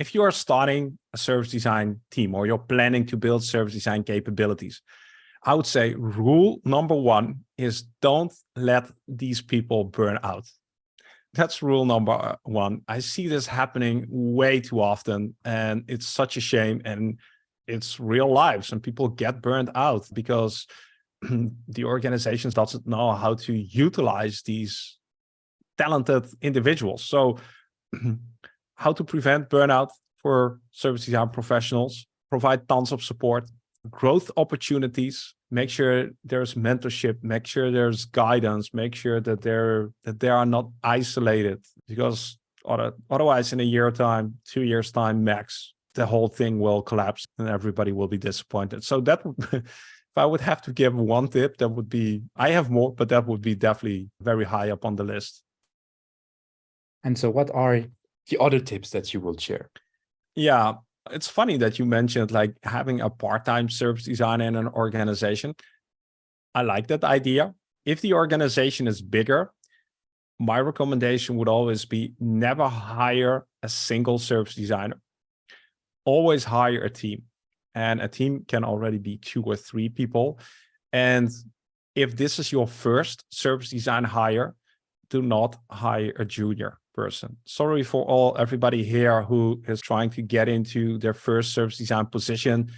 if you are starting a service design team or you're planning to build service design capabilities, I would say rule number one is don't let these people burn out. That's rule number one. I see this happening way too often, and it's such a shame. And it's real lives, and people get burned out because the organizations doesn't know how to utilize these talented individuals. So how to prevent burnout for service design professionals: provide tons of support, growth opportunities, make sure there's mentorship, make sure there's guidance, make sure that they are not isolated, because otherwise in a year time, 2 years time max, the whole thing will collapse and everybody will be disappointed. So that would, if I would have to give one tip, that would be, I have more, but that would be definitely very high up on the list. And so what are the other tips that you will share? Yeah, it's funny that you mentioned like having a part-time service designer in an organization. I like that idea. If the organization is bigger, my recommendation would always be never hire a single service designer. Always hire a team. And a team can already be 2 or 3 people. And if this is your first service design hire, do not hire a junior person. Sorry for everybody here who is trying to get into their first service design position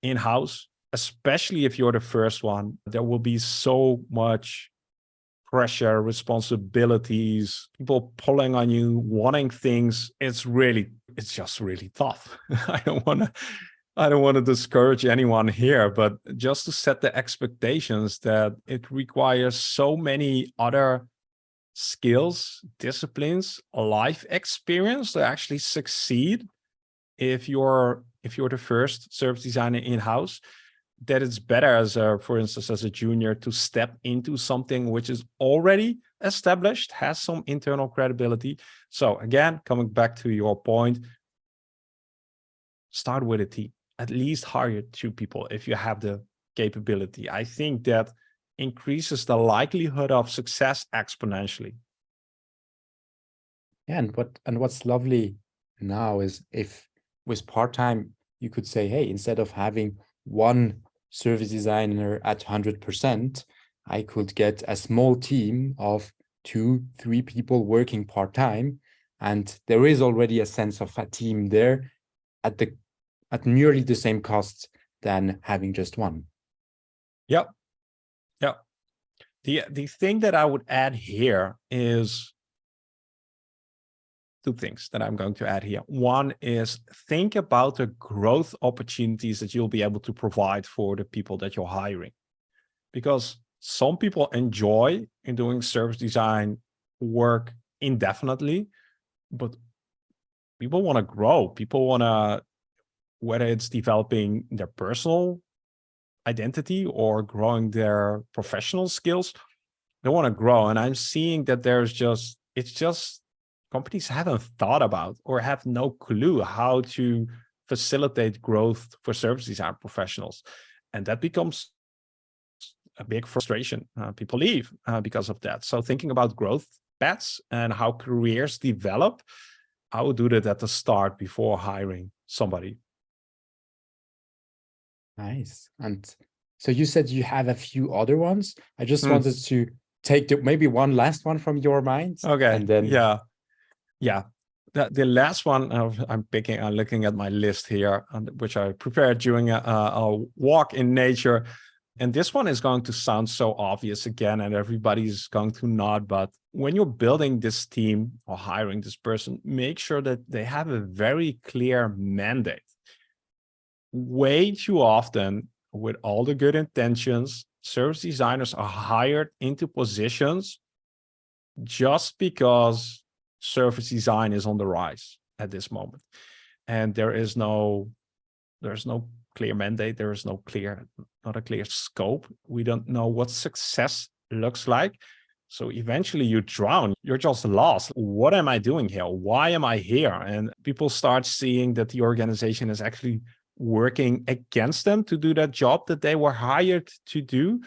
in-house, especially if you're the first one. There will be so much pressure, responsibilities, people pulling on you, wanting things. It's just really tough. I don't want to discourage anyone here, but just to set the expectations that it requires so many other skills, disciplines, life experience to actually succeed if you're the first service designer in-house, that it's better as for instance, as a junior to step into something which is already established, has some internal credibility. So again, coming back to your point, start with a team. At least hire 2 people if you have the capability. I think that increases the likelihood of success exponentially. Yeah, and what's lovely now is if with part-time, you could say, hey, instead of having one service designer at 100%, I could get a small team of 2, 3 people working part-time. And there is already a sense of a team there at nearly the same cost than having just one. Yep. Yep. The thing that I would add here is 2 things that I'm going to add here. One is think about the growth opportunities that you'll be able to provide for the people that you're hiring. Because some people enjoy in doing service design work indefinitely, but people want to grow. People want to, whether it's developing their personal identity or growing their professional skills, they want to grow. And I'm seeing that it's just companies haven't thought about or have no clue how to facilitate growth for service design professionals. And that becomes a big frustration. People leave because of that. So thinking about growth paths and how careers develop, I would do that at the start before hiring somebody. Nice. And so you said you have a few other ones. I just wanted to take maybe one last one from your mind. Okay. And then yeah. The last one I'm looking at my list here, which I prepared during a walk in nature. And this one is going to sound so obvious again, and everybody's going to nod. But when you're building this team or hiring this person, make sure that they have a very clear mandate. Way too often, with all the good intentions, service designers are hired into positions just because service design is on the rise at this moment. And there's no clear mandate. There is not a clear scope. We don't know what success looks like. So eventually you drown. You're just lost. What am I doing here? Why am I here? And people start seeing that the organization is actually working against them to do that job that they were hired to do.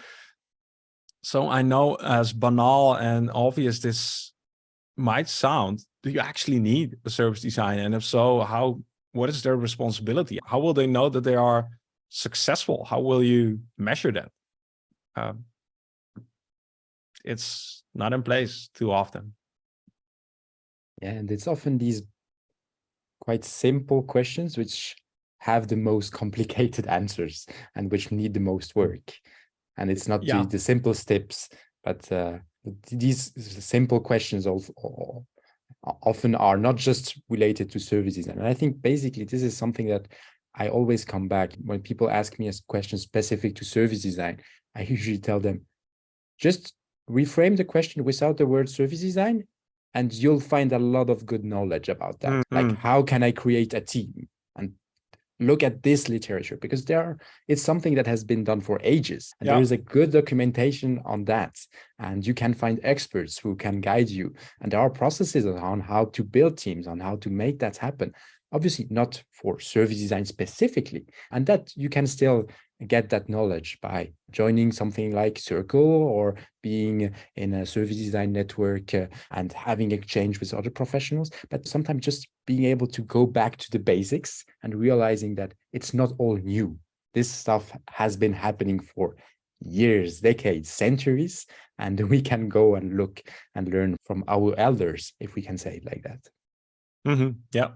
So I know, as banal and obvious this might sound, do you actually need a service design? And if so, what is their responsibility? How will they know that they are successful? How will you measure that? It's not in place too often. Yeah, and it's often these quite simple questions which have the most complicated answers and which need the most work. And it's not the simple steps, but these simple questions often are not just related to service design. And I think basically this is something that I always come back when people ask me a question specific to service design. I usually tell them, just reframe the question without the word service design, and you'll find a lot of good knowledge about that. Mm-hmm. Like, how can I create a team? And look at this literature, because it's something that has been done for ages. And there is a good documentation on that. And you can find experts who can guide you. And there are processes on how to build teams, on how to make that happen. Obviously, not for service design specifically. And that you can still get that knowledge by joining something like Circle or being in a service design network and having exchange with other professionals. But sometimes just being able to go back to the basics and realizing that it's not all new. This stuff has been happening for years, decades, centuries, and we can go and look and learn from our elders, if we can say it like that. Mm-hmm. Yeah.